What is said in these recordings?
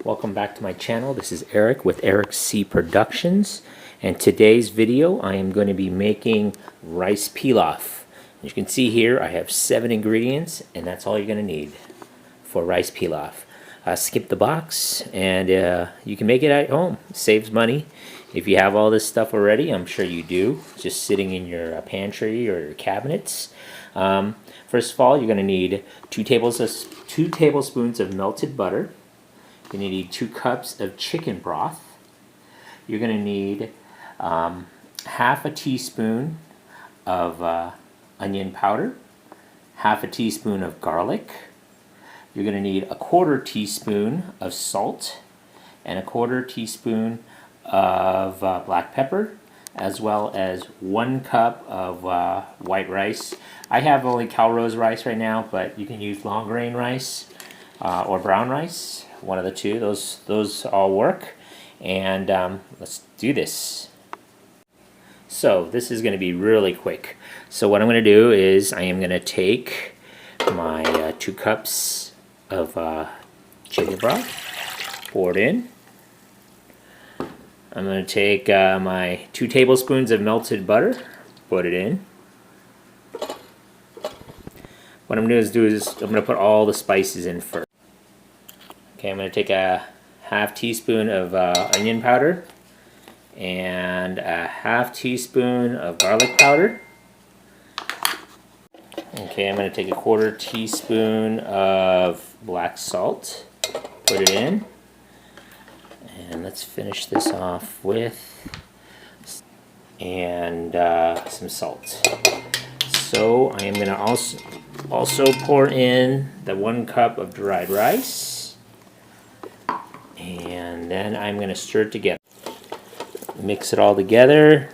Welcome back to my channel. This is Eric with Eric C Productions, and today's video I am going to be making rice pilaf. As you can see here, I have 7 ingredients, and that's all you're going to need for rice pilaf. Skip the box, and you can make it at home. It saves money. If you have all this stuff already, I'm sure you do, just sitting in your pantry or your cabinets. First of all, you're going to need 2 tablespoons of melted butter. You're going to need 2 cups of chicken broth. You're going to need half a teaspoon of onion powder, half a teaspoon of garlic. You're going to need a 1/4 teaspoon of salt and a 1/4 teaspoon of black pepper, as well as 1 cup of white rice. I have only Calrose rice right now, but you can use long grain rice or brown rice, one of the two. Those all work. And let's do this. So this is going to be really quick. So what I'm going to do is I am going to take my 2 cups of chicken broth, pour it in. I'm going to take my 2 tablespoons of melted butter, put it in. What I'm going to do is I'm going to put all the spices in first. Okay, I'm going to take a half teaspoon of onion powder and a half teaspoon of garlic powder. Okay, I'm going to take a 1/4 teaspoon of black salt, put it in. And let's finish this off with some salt. So I am going to also pour in the 1 cup of dried rice, and then I'm going to stir it together. Mix it all together.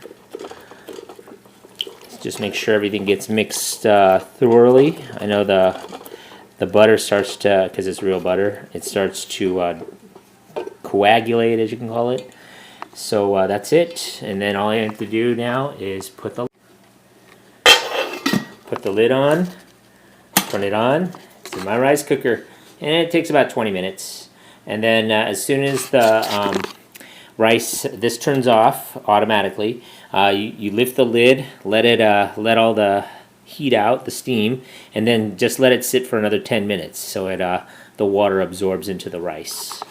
Just make sure everything gets mixed thoroughly. I know the butter starts to, because it's real butter, it starts to coagulate, as you can call it. So that's it, and then all I have to do now is put the lid on, turn it on. It's in my rice cooker, and it takes about 20 minutes. And then as soon as the this turns off automatically, you lift the lid, let all the heat out, the steam, and then just let it sit for another 10 minutes so the water absorbs into the rice.